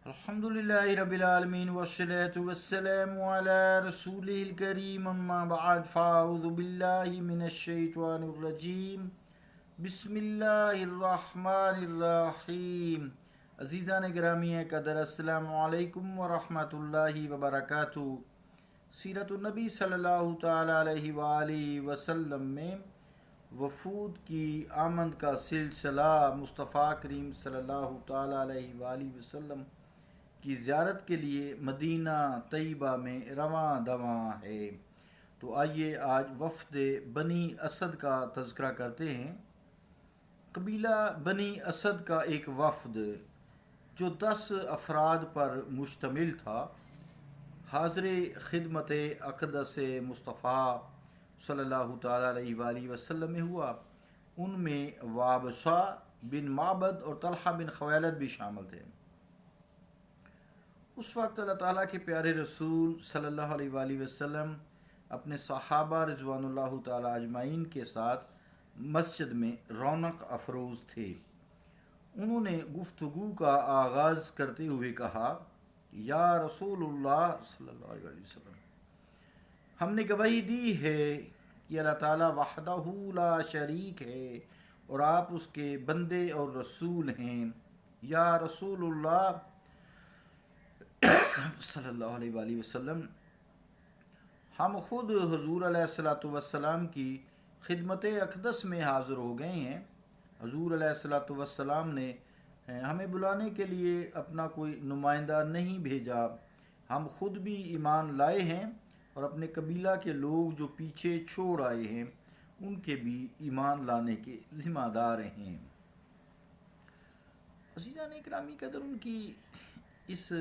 الحمدللہ رب العالمین والصلاة والسلام علی رسولہ الکریم اما بعد فاعوذ باللہ من الشیطان الرجیم بسم اللہ الرحمن الرحیم. عزیزان گرامی قدر، السلام علیکم ورحمۃ اللہ وبرکاتہ. سیرت النبی صلی اللہ تعالی علیہ وآلہ وسلم میں وفود کی آمد کا سلسلہ مصطفیٰ کریم صلی اللہ تعالی علیہ وآلہ وسلم کی زیارت کے لیے مدینہ طیبہ میں رواں دواں ہے. تو آئیے آج وفد بنی اسد کا تذکرہ کرتے ہیں. قبیلہ بنی اسد کا ایک وفد جو 10 افراد پر مشتمل تھا، حاضر خدمت اقدس مصطفیٰ صلی اللہ تعالیٰ علیہ وآلہ وسلم میں ہوا. ان میں وابصہ بن معبد اور طلحہ بن خویلد بھی شامل تھے. اس وقت اللہ تعالیٰ کے پیارے رسول صلی اللہ علیہ وآلہ وسلم اپنے صحابہ رضوان اللہ تعالیٰ اجمعین کے ساتھ مسجد میں رونق افروز تھے. انہوں نے گفتگو کا آغاز کرتے ہوئے کہا، یا رسول اللہ صلی اللہ علیہ وسلم، ہم نے گواہی دی ہے کہ اللہ تعالیٰ وحدہ لا شریک ہے اور آپ اس کے بندے اور رسول ہیں. یا رسول اللہ صلی اللہ علیہ وآلہ وسلم، ہم خود حضور علیہ الصلاۃ والسلام کی خدمت اقدس میں حاضر ہو گئے ہیں. حضور علیہ الصلاۃ والسلام نے ہمیں بلانے کے لیے اپنا کوئی نمائندہ نہیں بھیجا. ہم خود بھی ایمان لائے ہیں اور اپنے قبیلہ کے لوگ جو پیچھے چھوڑ آئے ہیں ان کے بھی ایمان لانے کے ذمہ دار ہیں. عزیزان اکرامی قدر، ان کی اس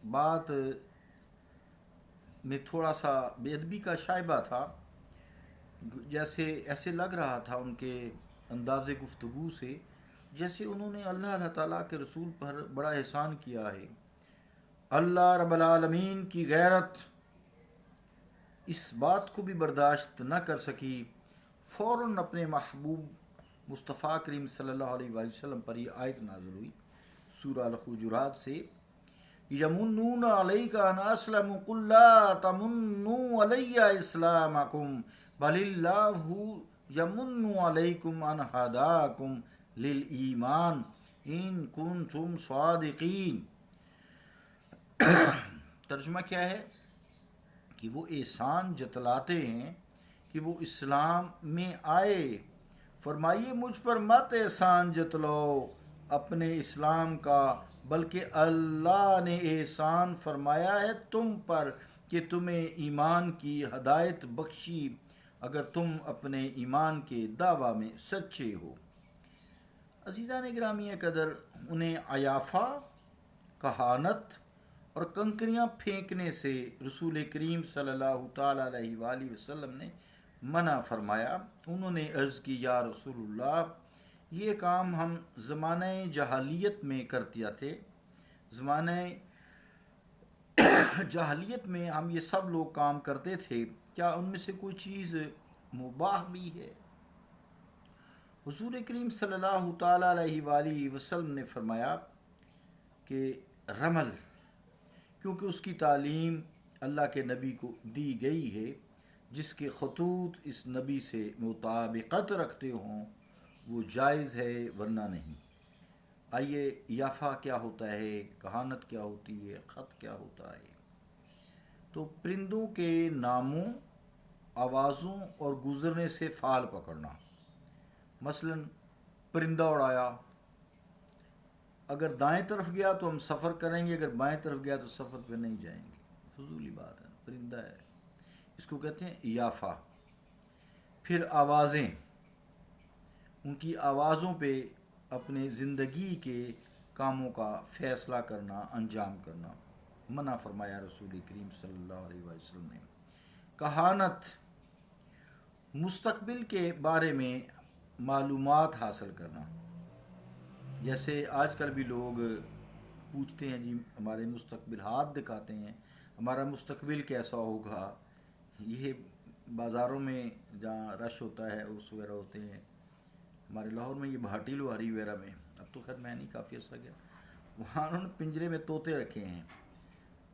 بات میں تھوڑا سا بے ادبی کا شائبہ تھا. جیسے ایسے لگ رہا تھا ان کے انداز گفتگو سے جیسے انہوں نے اللہ تعالیٰ کے رسول پر بڑا احسان کیا ہے. اللہ رب العالمین کی غیرت اس بات کو بھی برداشت نہ کر سکی، فوراً اپنے محبوب مصطفیٰ کریم صلی اللہ علیہ وآلہ وسلم پر یہ آیت نازل ہوئی سورہ الحجرات سے، یمنون علیک ان اسلموا قل لا تمنوا علی اسلامکم بل اللہ یمن علیکم ان ہداکم للایمان ان کنتم صادقین. ترجمہ کیا ہے کہ وہ احسان جتلاتے ہیں کہ وہ اسلام میں آئے. فرمائیے مجھ پر مت احسان جتلاؤ اپنے اسلام کا، بلکہ اللہ نے احسان فرمایا ہے تم پر کہ تمہیں ایمان کی ہدایت بخشی اگر تم اپنے ایمان کے دعویٰ میں سچے ہو. عزیزان گرامی قدر، انہیں عیافہ، کہانت اور کنکریاں پھینکنے سے رسول کریم صلی اللہ تعالیٰ علیہ وآلہ وسلم نے منع فرمایا. انہوں نے عرض کی، یا رسول اللہ، یہ کام ہم زمانہ جاہلیت میں کرتے تھے. زمانہ جاہلیت میں ہم یہ سب لوگ کام کرتے تھے، کیا ان میں سے کوئی چیز مباح بھی ہے؟ حضور کریم صلی اللہ تعالیٰ علیہ وآلہ وسلم نے فرمایا کہ رمل، کیونکہ اس کی تعلیم اللہ کے نبی کو دی گئی ہے، جس کے خطوط اس نبی سے مطابقت رکھتے ہوں وہ جائز ہے ورنہ نہیں. آئیے، یافہ کیا ہوتا ہے، کہانت کیا ہوتی ہے، خط کیا ہوتا ہے؟ تو پرندوں کے ناموں، آوازوں اور گزرنے سے فال پکڑنا. مثلا پرندہ اڑایا، اگر دائیں طرف گیا تو ہم سفر کریں گے، اگر بائیں طرف گیا تو سفر پہ نہیں جائیں گے. فضولی بات ہے، پرندہ ہے، اس کو کہتے ہیں یافہ. پھر آوازیں، ان کی آوازوں پہ اپنے زندگی کے کاموں کا فیصلہ کرنا، انجام کرنا منع فرمایا رسول کریم صلی اللہ علیہ وسلم نے. کہانت، مستقبل کے بارے میں معلومات حاصل کرنا. جیسے آج کل بھی لوگ پوچھتے ہیں، جی ہمارے مستقبل، ہاتھ دکھاتے ہیں ہمارا مستقبل کیسا ہوگا. یہ بازاروں میں جہاں رش ہوتا ہے، اس وغیرہ ہوتے ہیں، ہمارے لاہور میں یہ بھاٹی لوہاری وغیرہ میں، اب تو خیر میں نہیں، کافی عرصہ گیا، وہاں انہوں نے پنجرے میں طوطے رکھے ہیں،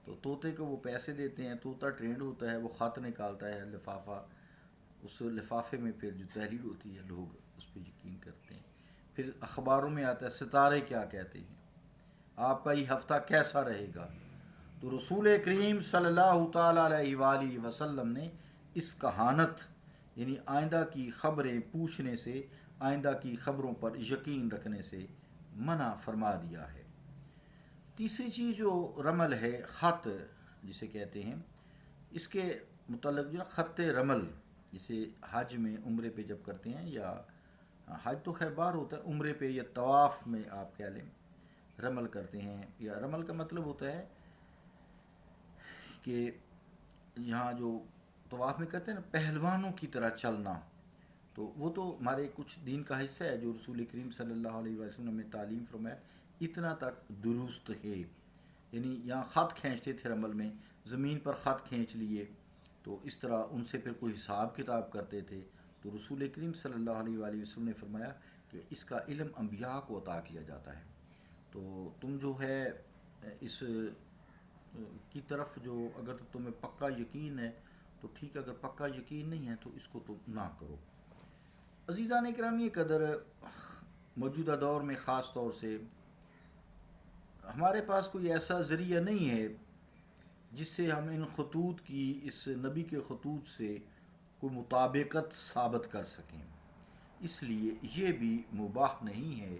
تو طوطے کو وہ پیسے دیتے ہیں، طوطا ٹرینڈ ہوتا ہے، وہ خط نکالتا ہے لفافہ، اس لفافے میں پھر جو تحریر ہوتی ہے لوگ اس پہ یقین کرتے ہیں۔ پھر اخباروں میں آتا ہے ستارے کیا کہتے ہیں، آپ کا یہ ہفتہ کیسا رہے گا۔ تو رسول کریم صلی اللہ تعالیٰ علیہ وآلہ وسلم نے اس کہانت یعنی آئندہ کی خبریں پوچھنے سے، آئندہ کی خبروں پر یقین رکھنے سے منع فرما دیا ہے۔ تیسری چیز جو رمل ہے، خط جسے کہتے ہیں، اس کے متعلق جو خط رمل جسے حج میں عمرے پہ جب کرتے ہیں، یا حج تو خیر بار ہوتا ہے، عمرے پہ یا طواف میں آپ کہہ لیں رمل کرتے ہیں، یا رمل کا مطلب ہوتا ہے کہ یہاں جو طواف میں کرتے ہیں نا پہلوانوں کی طرح چلنا، تو وہ تو ہمارے کچھ دین کا حصہ ہے جو رسول کریم صلی اللہ علیہ وسلم نے تعلیم فرمایا، اتنا تک درست ہے۔ یعنی یہاں خط کھینچتے تھے رمل میں، زمین پر خط کھینچ لیے، تو اس طرح ان سے پھر کوئی حساب کتاب کرتے تھے، تو رسول کریم صلی اللہ علیہ وآلہ وسلم نے فرمایا کہ اس کا علم انبیاء کو عطا کیا جاتا ہے، تو تم جو ہے اس کی طرف جو اگر تمہیں پکا یقین ہے تو ٹھیک ہے، اگر پکا یقین نہیں ہے تو اس کو تو نہ کرو۔ عزیزان اکرامی قدر، موجودہ دور میں خاص طور سے ہمارے پاس کوئی ایسا ذریعہ نہیں ہے جس سے ہم ان خطوط کی، اس نبی کے خطوط سے کوئی مطابقت ثابت کر سکیں، اس لیے یہ بھی مباح نہیں ہے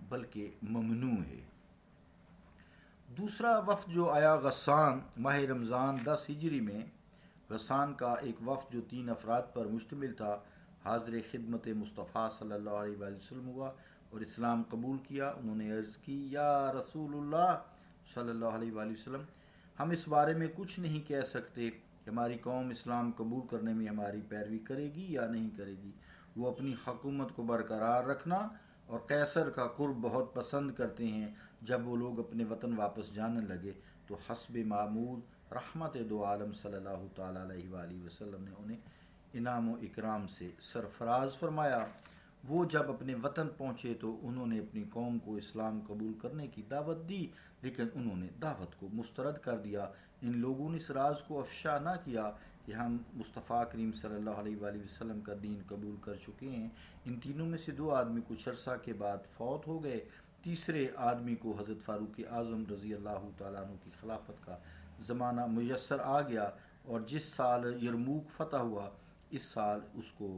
بلکہ ممنوع ہے۔ دوسرا وفد جو آیا غسان، ماہ رمضان 10 ہجری میں غسان کا ایک وفد جو 3 افراد پر مشتمل تھا، حاضر خدمت مصطفیٰ صلی اللہ علیہ وآلہ وسلم ہوا اور اسلام قبول کیا۔ انہوں نے عرض کی، یا رسول اللہ صلی اللہ علیہ وآلہ وسلم، ہم اس بارے میں کچھ نہیں کہہ سکتے کہ ہماری قوم اسلام قبول کرنے میں ہماری پیروی کرے گی یا نہیں کرے گی۔ وہ اپنی حکومت کو برقرار رکھنا اور قیصر کا قرب بہت پسند کرتے ہیں۔ جب وہ لوگ اپنے وطن واپس جانے لگے تو حسب معمول رحمت دو عالم صلی اللہ تعالیٰ علیہ وآلہ وسلم نے انہیں انعام و اکرام سے سرفراز فرمایا۔ وہ جب اپنے وطن پہنچے تو انہوں نے اپنی قوم کو اسلام قبول کرنے کی دعوت دی، لیکن انہوں نے دعوت کو مسترد کر دیا۔ ان لوگوں نے اس راز کو افشا نہ کیا کہ ہم مصطفیٰ کریم صلی اللہ علیہ وآلہ وسلم کا دین قبول کر چکے ہیں۔ ان تینوں میں سے 2 آدمی کچھ عرصہ کے بعد فوت ہو گئے۔ تیسرے آدمی کو حضرت فاروق اعظم رضی اللہ تعالیٰ عنہ کی خلافت کا زمانہ میسر آ گیا، اور جس سال یرموک فتح ہوا اس سال اس کو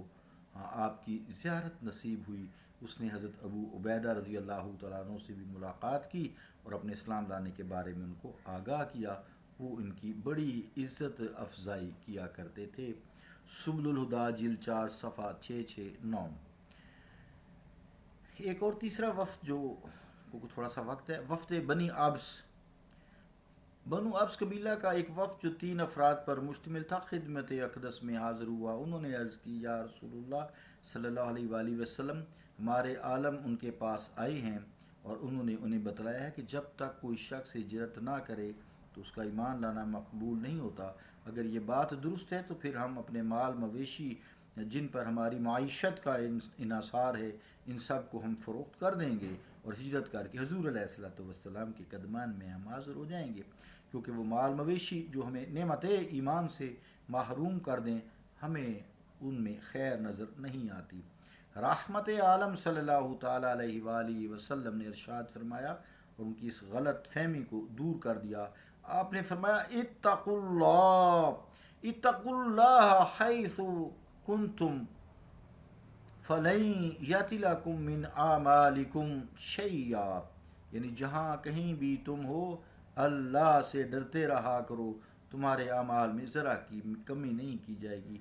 آپ کی زیارت نصیب ہوئی۔ اس نے حضرت ابو عبیدہ رضی اللہ تعالیٰ عنہ سے بھی ملاقات کی اور اپنے اسلام لانے کے بارے میں ان کو آگاہ کیا۔ وہ ان کی بڑی عزت افزائی کیا کرتے تھے۔ سبل الہدا جلد 4 صفحہ 669۔ ایک اور تیسرا وفد جو کو تھوڑا سا وقت ہے، وفد بنی عبس۔ بنو عبس قبیلہ کا ایک وفد جو 3 افراد پر مشتمل تھا خدمت اقدس میں حاضر ہوا۔ انہوں نے عرض کی، یا رسول اللہ صلی اللہ علیہ وآلہ وسلم، ہمارے عالم ان کے پاس آئے ہیں اور انہوں نے انہیں بتلایا ہے کہ جب تک کوئی شخص ہجرت نہ کرے تو اس کا ایمان لانا مقبول نہیں ہوتا۔ اگر یہ بات درست ہے تو پھر ہم اپنے مال مویشی جن پر ہماری معیشت کا انحصار ہے ان سب کو ہم فروخت کر دیں گے اور ہجرت کر کے حضور علیہ الصلوۃ والسلام کے قدمان میں ہم حاضر ہو جائیں گے، کیونکہ وہ مال مویشی جو ہمیں نعمت ایمان سے محروم کر دیں ہمیں ان میں خیر نظر نہیں آتی۔ رحمت عالم صلی اللہ تعالیٰ علیہ وآلہ وسلم نے ارشاد فرمایا اور ان کی اس غلط فہمی کو دور کر دیا۔ آپ نے فرمایا، اتقوا اللہ حیث کنتم فلن یتلکم من اعمالکم شیئا، یعنی جہاں کہیں بھی تم ہو اللہ سے ڈرتے رہا کرو، تمہارے اعمال میں ذرا کی کمی نہیں کی جائے گی،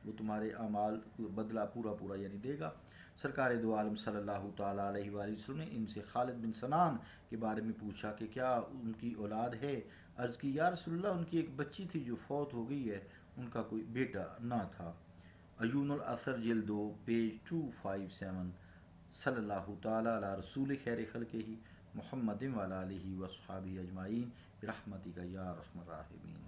وہ تمہارے اعمال کو بدلہ پورا یعنی دے گا۔ سرکار دو عالم صلی اللہ تعالیٰ علیہ وآلہ وسلم نے ان سے خالد بن سنان کے بارے میں پوچھا کہ کیا ان کی اولاد ہے؟ عرض کی، یا رسول اللہ، ان کی ایک بچی تھی جو فوت ہو گئی ہے، ان کا کوئی بیٹا نہ تھا۔ عیون الاثر جلد 2 پیج 257۔ صلی اللہ تعالیٰ علی رسول خیر خلقہ محمد وعلی آلہ وصحبہ اجمعین برحمتک یا ارحم الراحمین۔